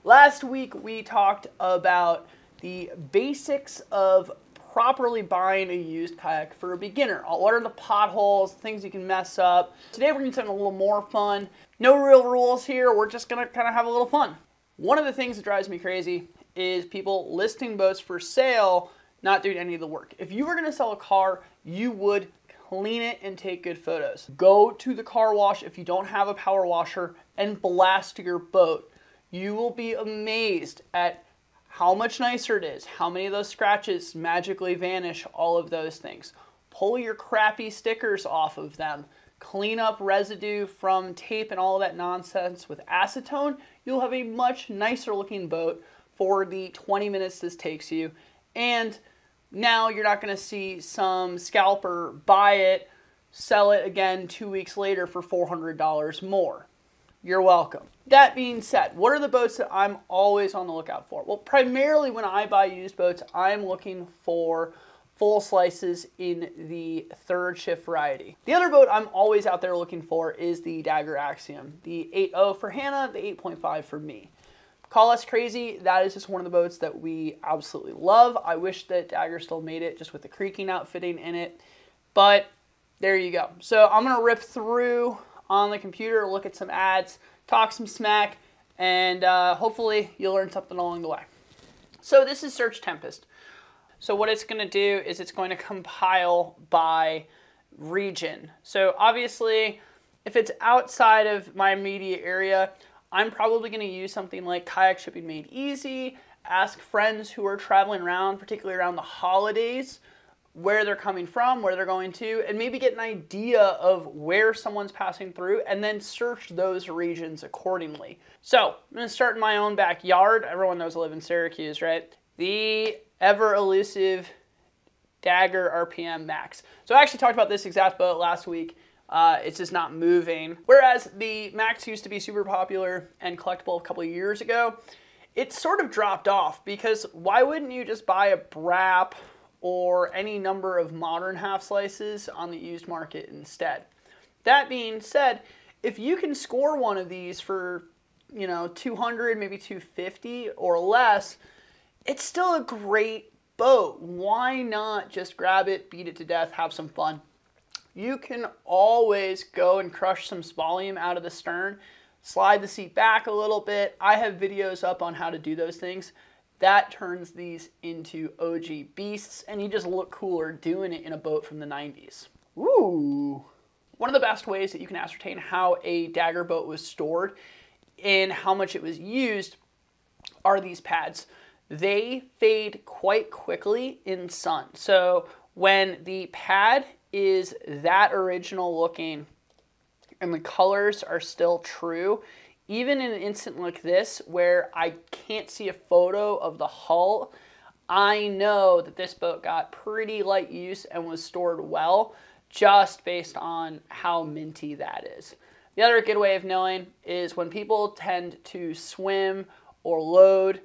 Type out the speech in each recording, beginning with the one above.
Last week we talked about the basics of properly buying a used kayak for a beginner. What are the potholes, things you can mess up. Today we're going to do something a little more fun. No real rules here, we're just going to kind of have a little fun. One of the things that drives me crazy is people listing boats for sale, not doing any of the work. If you were going to sell a car, you would clean it and take good photos. Go to the car wash if you don't have a power washer and blast your boat. You will be amazed at how much nicer it is, how many of those scratches magically vanish, all of those things. Pull your crappy stickers off of them. Clean up residue from tape and all of that nonsense with acetone. You'll have a much nicer looking boat for the 20 minutes this takes you. And now you're not going to see some scalper buy it, sell it again 2 weeks later for $400 more. You're welcome. That being said, what are the boats that I'm always on the lookout for? Well, primarily when I buy used boats, I'm looking for full slices in the third shift variety. The other boat I'm always out there looking for is the Dagger Axiom. The 8.0 for Hannah, the 8.5 for me. Call us crazy, that is just one of the boats that we absolutely love. I wish that Dagger still made it just with the creaking outfitting in it, but there you go. So I'm gonna rip through on the computer, look at some ads, talk some smack, and hopefully you'll learn something along the way. So this is Search Tempest. So what it's going to do is it's going to compile by region. So obviously, if it's outside of my immediate area, I'm probably going to use something like Kayak Shipping Made Easy, ask friends who are traveling around, particularly around the holidays, where they're coming from, where they're going to, and maybe get an idea of where someone's passing through, and then search those regions accordingly. So I'm going to start in my own backyard. Everyone knows I live in Syracuse, right? The ever elusive Dagger RPM Max. So I actually talked about this exact boat last week. It's just not moving. Whereas the Max used to be super popular and collectible a couple of years ago, it sort of dropped off because why wouldn't you just buy a Brap or any number of modern half slices on the used market instead? That being said, if you can score one of these for, you know, 200, maybe 250 or less, it's still a great boat. Why not just grab it, beat it to death, have some fun? You can always go and crush some volume out of the stern, slide the seat back a little bit. I have videos up on how to do those things. That turns these into OG beasts, and you just look cooler doing it in a boat from the 90s. Ooh. One of the best ways that you can ascertain how a Dagger boat was stored and how much it was used are these pads. They fade quite quickly in sun. So when the pad is that original looking and the colors are still true, even in an instant like this where I can't see a photo of the hull, I know that this boat got pretty light use and was stored well just based on how minty that is. The other good way of knowing is when people tend to swim or load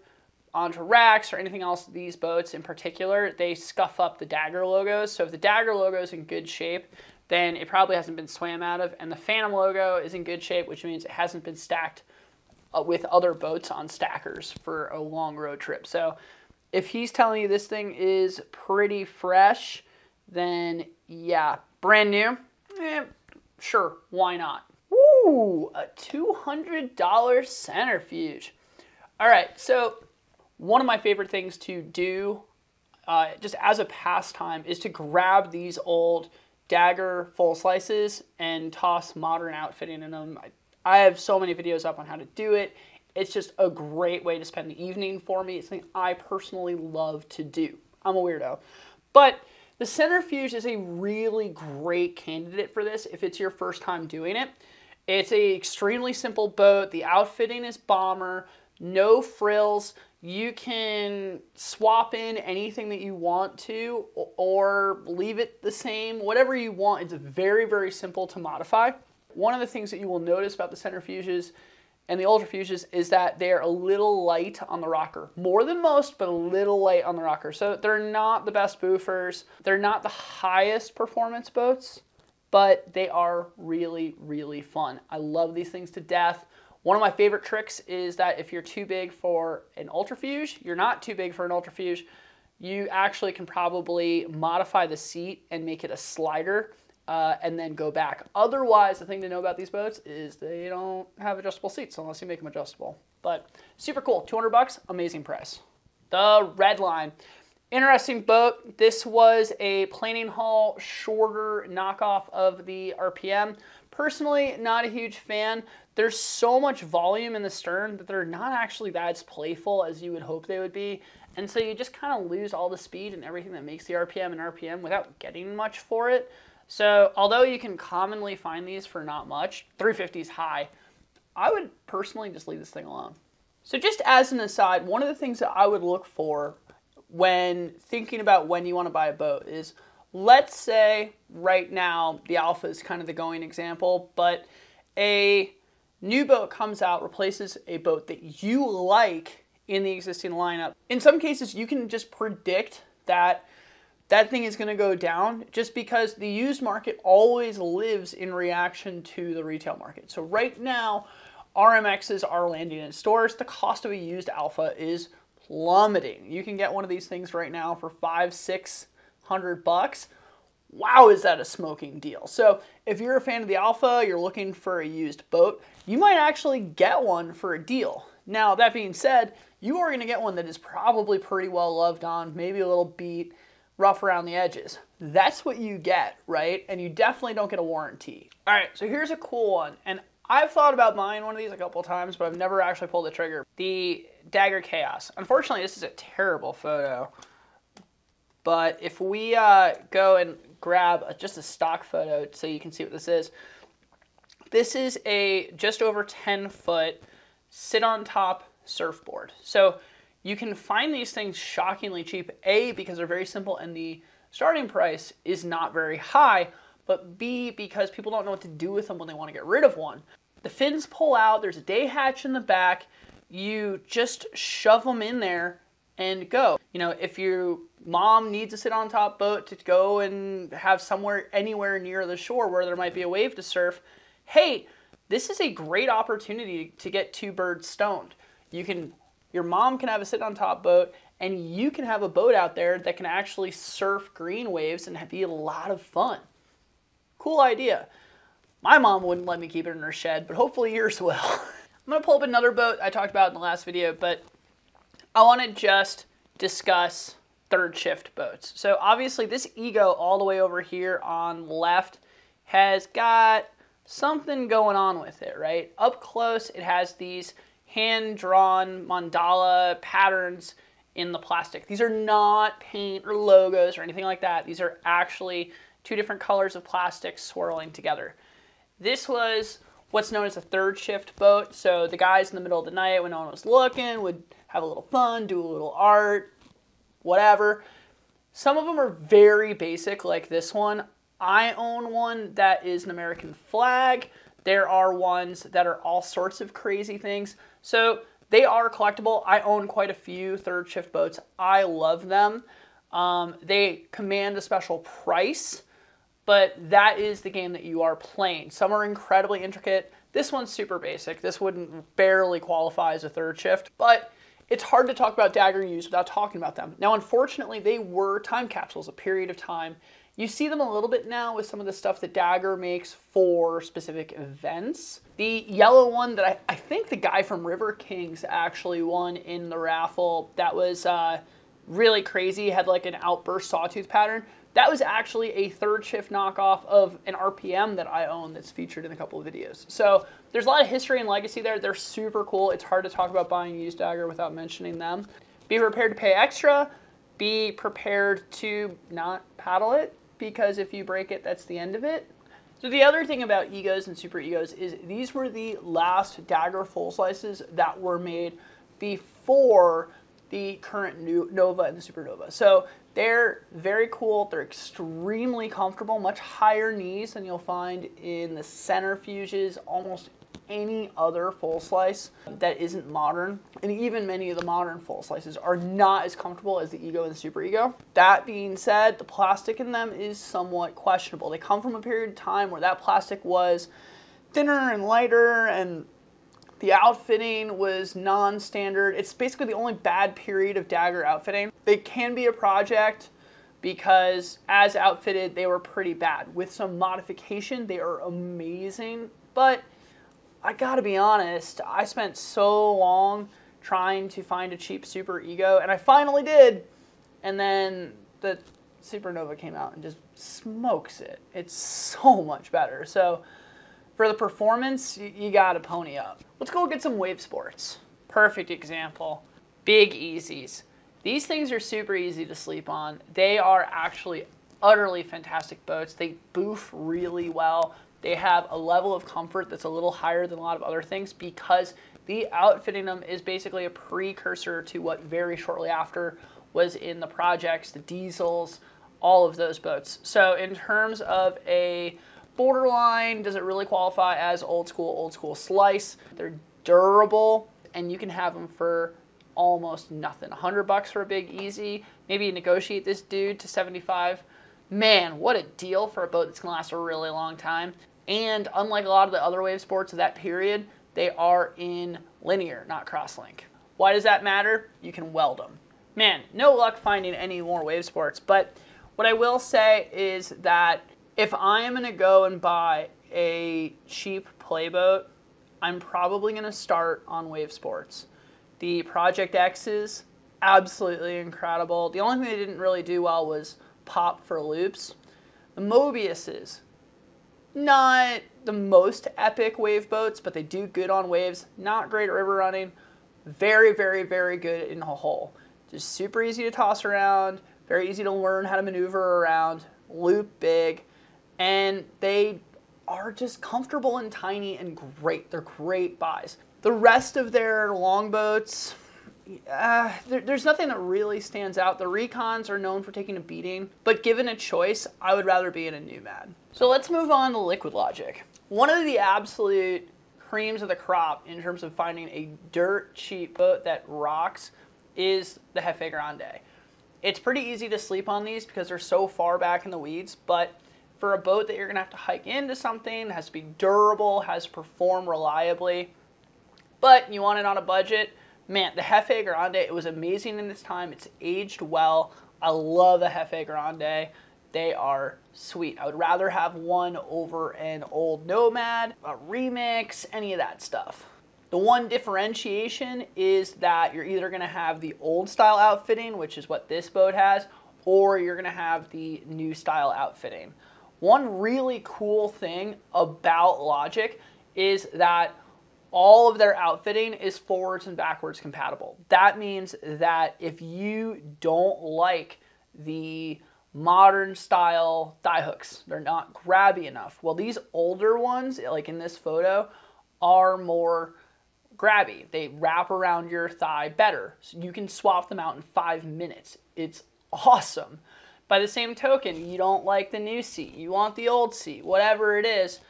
onto racks or anything else, these boats in particular, they scuff up the Dagger logos. So if the Dagger logo is in good shape, then it probably hasn't been swam out of, and the Phantom logo is in good shape, which means it hasn't been stacked with other boats on stackers for a long road trip. So if he's telling you this thing is pretty fresh, then yeah, brand new, sure, why not? Ooh, a $200 centrifuge. All right, so one of my favorite things to do just as a pastime is to grab these old Dagger full slices and toss modern outfitting in them. I have so many videos up on how to do it. It's just a great way to spend the evening for me. It's something I personally love to do. I'm a weirdo. But the centrifuge is a really great candidate for this if it's your first time doing it. It's an extremely simple boat. The outfitting is bomber, no frills. You can swap in anything that you want to or leave it the same, whatever you want. It's very, very simple to modify. One of the things that you will notice about the centrifuges and the ultrafuges is that they're a little light on the rocker. More than most, but a little light on the rocker. So they're not the best boofers. They're not the highest performance boats, but they are really, really fun. I love these things to death. One of my favorite tricks is that if you're too big for an ultrafuge, you're not too big for an ultrafuge, you actually can probably modify the seat and make it a slider and then go back. Otherwise, the thing to know about these boats is they don't have adjustable seats unless you make them adjustable. But super cool, 200 bucks, amazing price. The Redline. Interesting boat. This was a planing hull, shorter knockoff of the RPM. Personally, not a huge fan. There's so much volume in the stern that they're not actually that playful as you would hope they would be. And so you just kind of lose all the speed and everything that makes the RPM and RPM without getting much for it. So although you can commonly find these for not much, 350 is high, I would personally just leave this thing alone. So just as an aside, one of the things that I would look for when thinking about when you want to buy a boat is, let's say right now the Alpha is kind of the going example, but a new boat comes out, replaces a boat that you like in the existing lineup. In some cases, you can just predict that that thing is going to go down just because the used market always lives in reaction to the retail market. So right now, RMXs are landing in stores. The cost of a used Alpha is plummeting. You can get one of these things right now for $500-600 bucks. Wow, is that a smoking deal? So if you're a fan of the Alpha, you're looking for a used boat, you might actually get one for a deal. Now, that being said, you are going to get one that is probably pretty well loved on, maybe a little beat, rough around the edges. That's what you get, right? And you definitely don't get a warranty. All right, so here's a cool one. And I've thought about buying one of these a couple of times, but I've never actually pulled the trigger. The Dagger Chaos. Unfortunately, this is a terrible photo. But if we go and grab just a stock photo so you can see what this is a just over 10-foot sit-on-top surfboard. So you can find these things shockingly cheap, A, because they're very simple and the starting price is not very high, but B, because people don't know what to do with them when they want to get rid of one. The fins pull out, there's a day hatch in the back, you just shove them in there and go. You know, if your mom needs a sit-on-top boat to go and have somewhere, anywhere near the shore where there might be a wave to surf, hey, this is a great opportunity to get two birds stoned. Your mom can have a sit-on-top boat, and you can have a boat out there that can actually surf green waves and be a lot of fun. Cool idea. My mom wouldn't let me keep it in her shed, but hopefully yours will. I'm going to pull up another boat I talked about in the last video, but I want to just discuss third shift boats. So obviously this Ego all the way over here on the left has got something going on with it, right? Up close, it has these hand-drawn mandala patterns in the plastic. These are not paint or logos or anything like that. These are actually two different colors of plastic swirling together. This was what's known as a third shift boat. So the guys in the middle of the night when no one was looking would have a little fun, do a little art, whatever. Some of them are very basic, like this one. I own one that is an American flag. There are ones that are all sorts of crazy things. So they are collectible. I own quite a few third shift boats. I love them. They command a special price, but that is the game that you are playing. Some are incredibly intricate. This one's super basic. This wouldn't barely qualify as a third shift, but it's hard to talk about Dagger used without talking about them. Now, unfortunately, they were time capsules, a period of time. You see them a little bit now with some of the stuff that Dagger makes for specific events. The yellow one that I think the guy from River Kings actually won in the raffle, that was really crazy, had like an outburst sawtooth pattern. That was actually a third shift knockoff of an RPM that I own that's featured in a couple of videos. So there's a lot of history and legacy there. They're super cool. It's hard to talk about buying used Dagger without mentioning them. Be prepared to pay extra. Be prepared to not paddle it, because if you break it, that's the end of it. So the other thing about Egos and Super Egos is these were the last Dagger full slices that were made before the current Nova and the Supernova. So they're very cool. They're extremely comfortable, much higher knees than you'll find in the centrifuges, almost any other full slice that isn't modern. And even many of the modern full slices are not as comfortable as the Ego and the Super Ego. That being said, the plastic in them is somewhat questionable. They come from a period of time where that plastic was thinner and lighter, and The outfitting was non-standard. It's basically the only bad period of Dagger outfitting. It can be a project because as outfitted, they were pretty bad. With some modification, they are amazing. But I gotta be honest, I spent so long trying to find a cheap Super Ego, and I finally did. And then the Supernova came out and just smokes it. It's so much better. So for the performance, you gotta pony up. Let's go get some Wavesports. Perfect example. Big Easies. These things are super easy to sleep on. They are actually utterly fantastic boats. They boof really well. They have a level of comfort that's a little higher than a lot of other things because the outfitting them is basically a precursor to what very shortly after was in the projects, the diesels, all of those boats. So in terms of a borderline, does it really qualify as old school slice? They're durable, and you can have them for almost nothing. $100 for a Big Easy. Maybe you negotiate this dude to 75. Man, what a deal for a boat that's gonna last a really long time. And unlike a lot of the other Wavesports of that period, they are in linear, not crosslink. Why does that matter? You can weld them. Man, no luck finding any more Wavesports, but what I will say is that if I am gonna go and buy a cheap playboat, I'm probably gonna start on Wavesports. The Project X's, absolutely incredible. The only thing they didn't really do well was pop for loops. The Mobiuses, not the most epic wave boats, but they do good on waves. Not great at river running. Very, very, very good in a hole. Just super easy to toss around, very easy to learn how to maneuver around, loop big, and they are just comfortable and tiny and great. They're great buys. The rest of their longboats, there's nothing that really stands out. The Recons are known for taking a beating, but given a choice, I would rather be in a Nomad. So let's move on to Liquid Logic. One of the absolute creams of the crop in terms of finding a dirt cheap boat that rocks is the Jefe Grande. It's pretty easy to sleep on these because they're so far back in the weeds, but for a boat that you're gonna have to hike into something, has to be durable, has to perform reliably, but you want it on a budget, man, the Jefe Grande, it was amazing in its time. It's aged well. I love the Jefe Grande. They are sweet. I would rather have one over an old Nomad, a Remix, any of that stuff. The one differentiation is that you're either gonna have the old style outfitting, which is what this boat has, or you're gonna have the new style outfitting. One really cool thing about Logic is that all of their outfitting is forwards and backwards compatible. That means that if you don't like the modern style thigh hooks, they're not grabby enough. Well, these older ones, like in this photo, are more grabby. They wrap around your thigh better. So you can swap them out in 5 minutes. It's awesome. By the same token, you don't like the new seat, you want the old seat, whatever it is,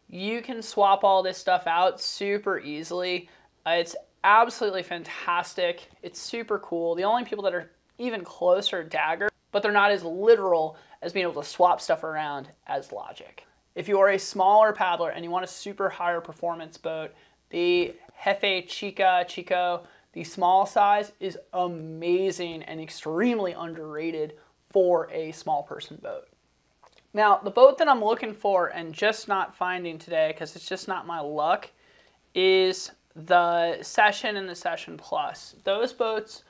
you can swap all this stuff out super easily. It's absolutely fantastic. It's super cool. The only people that are even closer are Dagger, but they're not as literal as being able to swap stuff around as Logic. If you are a smaller paddler and you want a super higher performance boat, the Jefe Chico, the small size, is amazing and extremely underrated for a small person boat. Now, the boat that I'm looking for and just not finding today, because it's just not my luck, is the Session and the Session Plus. Those boats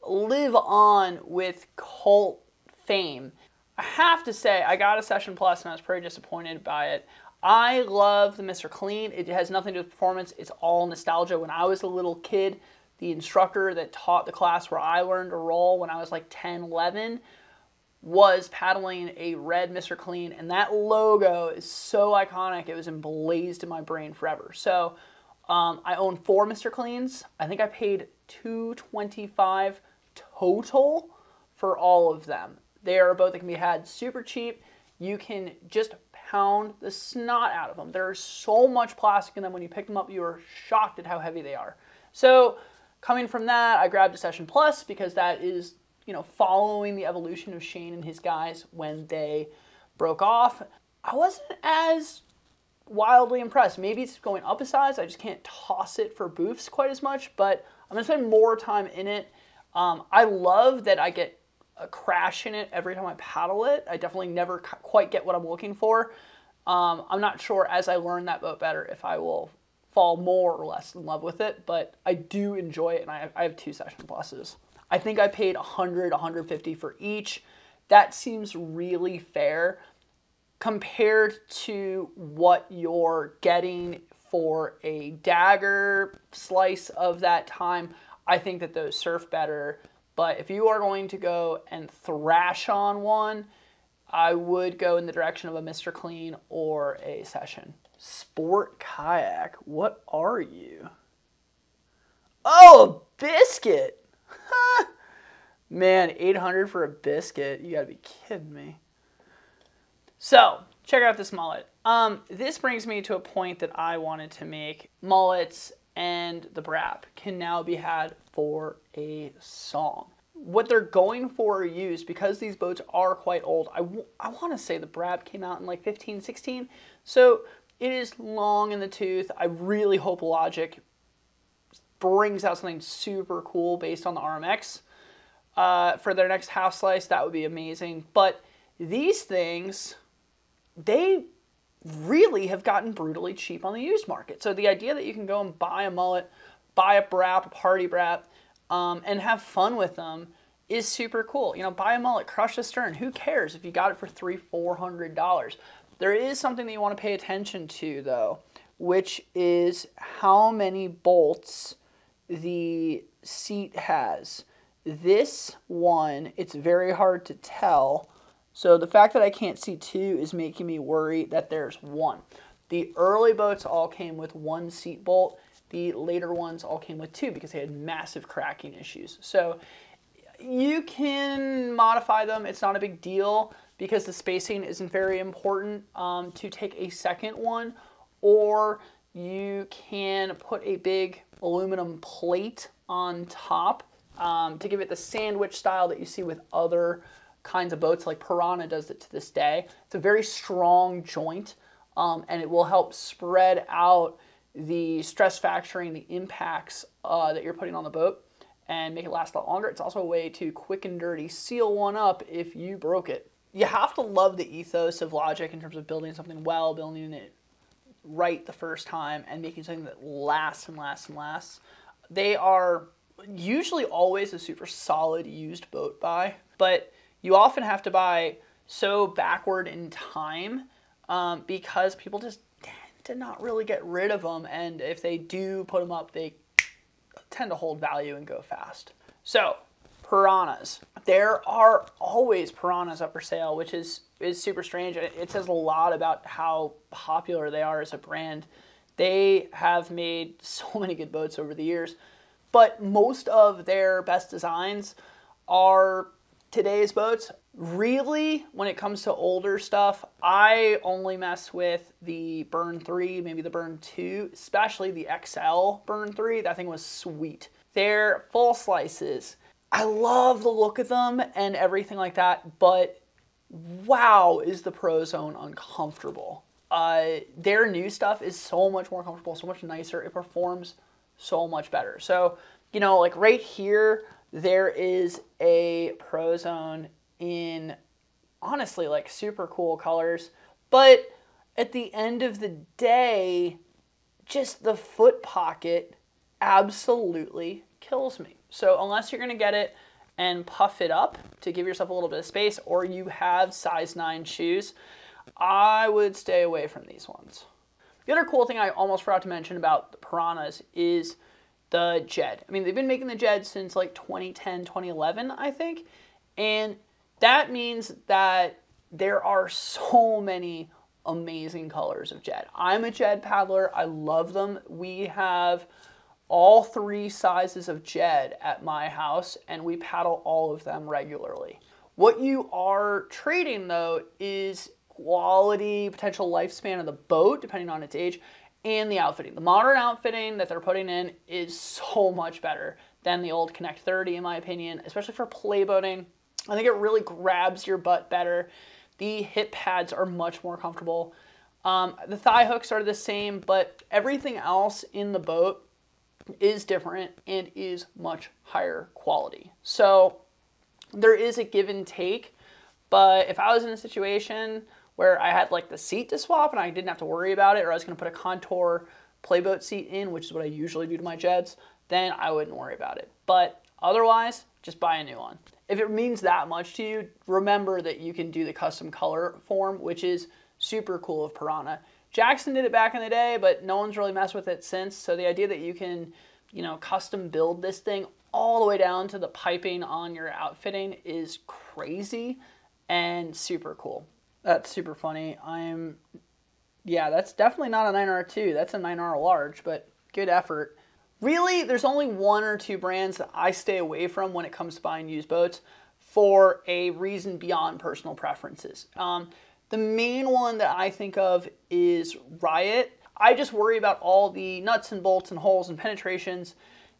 live on with cult fame. I have to say, I got a Session Plus and I was pretty disappointed by it. I love the Mr. Clean. It has nothing to do with performance. It's all nostalgia. When I was a little kid, the instructor that taught the class where I learned to roll when I was like 10, 11, was paddling a red Mr. Clean, and that logo is so iconic, it was emblazed in my brain forever. So I own 4 Mr. Cleans. I think I paid $225 total for all of them. They are a boat that can be had super cheap. You can just pound the snot out of them. There's so much plastic in them. When you pick them up, you are shocked at how heavy they are. So coming from that, I grabbed a Session Plus because that is, you know, following the evolution of Shane and his guys when they broke off. I wasn't as wildly impressed. Maybe it's going up a size. I just can't toss it for boofs quite as much, but I'm going to spend more time in it. I love that I get a crash in it every time I paddle it. I definitely never quite get what I'm looking for. I'm not sure as I learn that boat better if I will fall more or less in love with it, but I do enjoy it, and I have 2 Session Pluses. I think I paid $100, $150 for each. That seems really fair compared to what you're getting for a Dagger slice of that time. I think that those surf better, but if you are going to go and thrash on one, I would go in the direction of a Mr. Clean or a Session. Sport kayak, what are you? Oh, a biscuit! Man, $800 for a biscuit. You gotta be kidding me. So, check out this mullet. This brings me to a point that I wanted to make. Mullets and the brap can now be had for a song. What they're going for or used, because these boats are quite old, I want to say the brap came out in like 15, 16. So it is long in the tooth. I really hope Logic brings out something super cool based on the RMX for their next half slice. That would be amazing. But these things, they really have gotten brutally cheap on the used market. So the idea that you can go and buy a mullet, buy a brap, a party brap, and have fun with them is super cool. You know, buy a mullet, crush the stern. Who cares if you got it for $300, $400? There is something that you want to pay attention to, though, which is how many bolts the seat has. This one, it's very hard to tell. So the fact that I can't see 2 is making me worry that there's 1. The early boats all came with 1 seat bolt. The later ones all came with 2 because they had massive cracking issues. So you can modify them. It's not a big deal because the spacing isn't very important to take a second one. Or you can put a big aluminum plate on top to give it the sandwich style that you see with other kinds of boats, like Piranha does it to this day. It's a very strong joint, and it will help spread out the stress factoring, the impacts that you're putting on the boat, and make it last a lot longer. It's also a way to quick and dirty seal one up if you broke it. You have to love the ethos of Logic in terms of building something well, building it right the first time, and making something that lasts and lasts and lasts. They are usually always a super solid used boat buy, but you often have to buy so backward in time because people just tend to not really get rid of them, and if they do put them up, they tend to hold value and go fast. So, Piranhas. There are always Piranhas up for sale, which is super strange. It says a lot about how popular they are as a brand. They have made so many good boats over the years, but most of their best designs are today's boats. Really, when it comes to older stuff, I only mess with the Burn 3, maybe the Burn 2, especially the XL Burn 3. That thing was sweet. They're full slices. I love the look of them and everything like that, but wow, is the Pro Zone uncomfortable. Their new stuff is so much more comfortable, so much nicer. It performs so much better. So, you know, like right here, there is a Pro Zone in, honestly, like super cool colors. But at the end of the day, just the foot pocket absolutely kills me. So unless you're going to get it and puff it up to give yourself a little bit of space, or you have size 9 shoes, I would stay away from these ones. The other cool thing I almost forgot to mention about the Piranhas is the Jed. I mean, they've been making the Jed since like 2010, 2011, I think. And that means that there are so many amazing colors of Jed. I'm a Jed paddler. I love them. We have all 3 sizes of Jed at my house, and we paddle all of them regularly. What you are trading, though, is quality, potential lifespan of the boat, depending on its age, and the outfitting. The modern outfitting that they're putting in is so much better than the old Connect 30, in my opinion, especially for playboating. I think it really grabs your butt better. The hip pads are much more comfortable. The thigh hooks are the same, but everything else in the boat is different and is much higher quality. So there is a give and take, but if I was in a situation where I had like the seat to swap and I didn't have to worry about it, or I was going to put a Contour playboat seat in, which is what I usually do to my jets, then I wouldn't worry about it. But otherwise, just buy a new one. If it means that much to you, remember that you can do the custom color form, which is super cool of Piranha. Jackson did it back in the day, but no one's really messed with it since. So the idea that you can, you know, custom build this thing all the way down to the piping on your outfitting is crazy and super cool. That's super funny. Yeah, that's definitely not a 9R2. That's a 9R large, but good effort. Really, there's only one or two brands that I stay away from when it comes to buying used boats for a reason beyond personal preferences. The main one that I think of is Riot. I just worry about all the nuts and bolts and holes and penetrations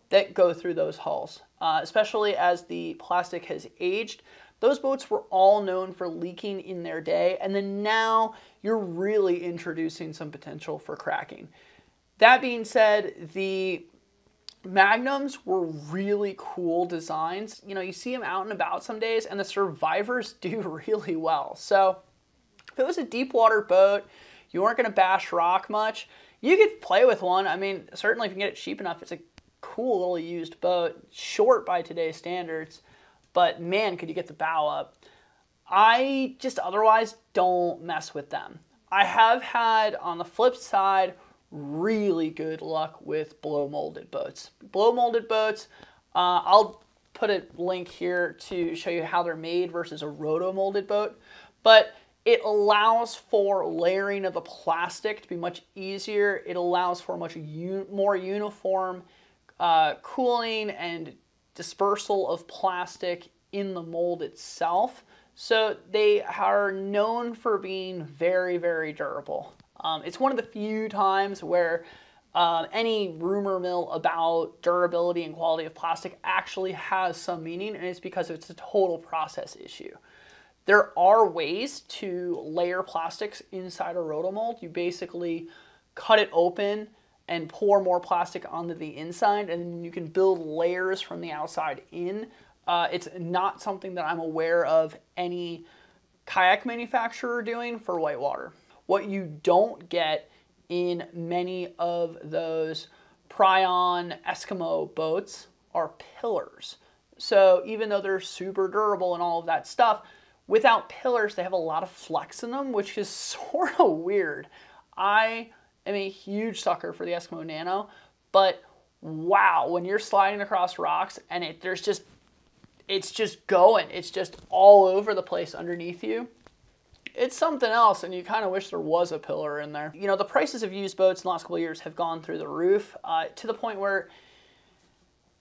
that go through those hulls, especially as the plastic has aged. Those boats were all known for leaking in their day, and then now you're really introducing some potential for cracking. That being said, the Magnums were really cool designs. You know, you see them out and about some days, and the Survivors do really well. So if it was a deep water boat, you weren't going to bash rock much, you could play with one. I mean, certainly if you can get it cheap enough, it's a cool little used boat, short by today's standards, but man, could you get the bow up. I just otherwise don't mess with them. I have had, on the flip side, really good luck with blow molded boats. Blow molded boats, I'll put a link here to show you how they're made versus a roto molded boat, but it allows for layering of the plastic to be much easier. It allows for much more uniform cooling and dispersal of plastic in the mold itself. So they are known for being very, very durable. It's one of the few times where any rumor mill about durability and quality of plastic actually has some meaning, and it's because it's a total process issue. There are ways to layer plastics inside a rotomold. You basically cut it open and pour more plastic onto the inside, and then you can build layers from the outside in. It's not something that I'm aware of any kayak manufacturer doing for whitewater. What you don't get in many of those Pryon Eskimo boats are pillars. So even though they're super durable and all of that stuff, without pillars, they have a lot of flex in them, which is sort of weird. I am a huge sucker for the Eskimo Nano, but wow, when you're sliding across rocks and it's just going, it's just all over the place underneath you, it's something else, and you kind of wish there was a pillar in there. You know, the prices of used boats in the last couple of years have gone through the roof, to the point where,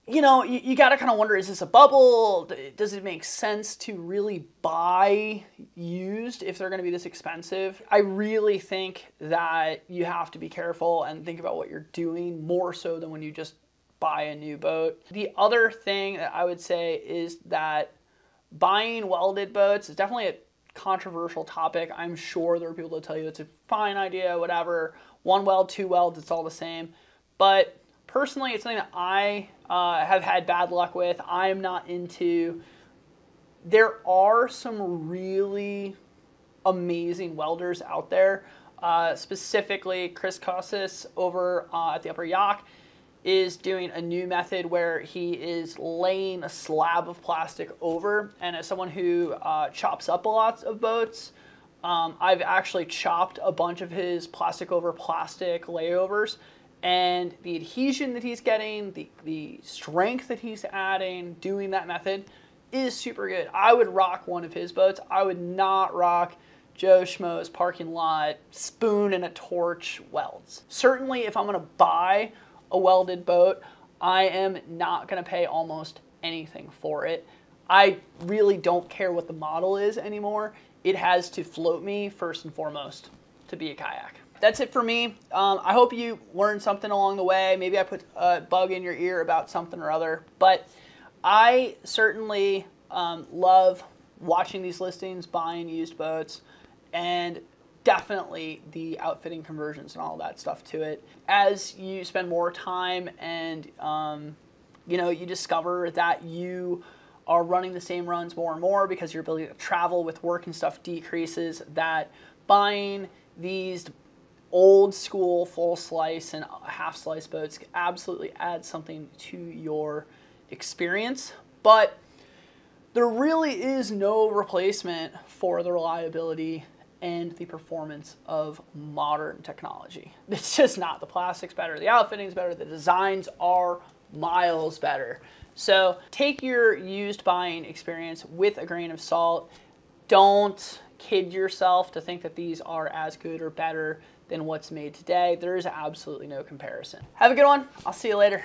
you know, you got to kind of wonder, is this a bubble? Does it make sense to really buy used if they're going to be this expensive? I really think that you have to be careful and think about what you're doing more so than when you just buy a new boat. The other thing that I would say is that buying welded boats is definitely a controversial topic. I'm sure there are people that tell you it's a fine idea, whatever. One weld, two welds, it's all the same. But personally, it's something that I have had bad luck with. I'm not into. There are some really amazing welders out there. Specifically, Chris Cossis over at the Upper Yacht is doing a new method where he is laying a slab of plastic over. And as someone who chops up a lot of boats, I've actually chopped a bunch of his plastic over plastic layovers. And the adhesion that he's getting, the strength that he's adding doing that method is super good. I would rock one of his boats. I would not rock Joe Schmo's parking lot spoon and a torch welds. Certainly if I'm going to buy a welded boat, I am not going to pay almost anything for it. I really don't care what the model is anymore. It has to float me first and foremost to be a kayak. That's it for me. I hope you learned something along the way. Maybe I put a bug in your ear about something or other, but I certainly love watching these listings, buying used boats, and definitely the outfitting conversions and all that stuff to it. As you spend more time and you know, you discover that you are running the same runs more and more because your ability to travel with work and stuff decreases, that buying these old school full slice and half slice boats absolutely adds something to your experience. But there really is no replacement for the reliability and the performance of modern technology. It's just not. The plastic's better, the outfitting's better, the designs are miles better. So take your used buying experience with a grain of salt. Don't kid yourself to think that these are as good or better than what's made today. There is absolutely no comparison. Have a good one. I'll see you later.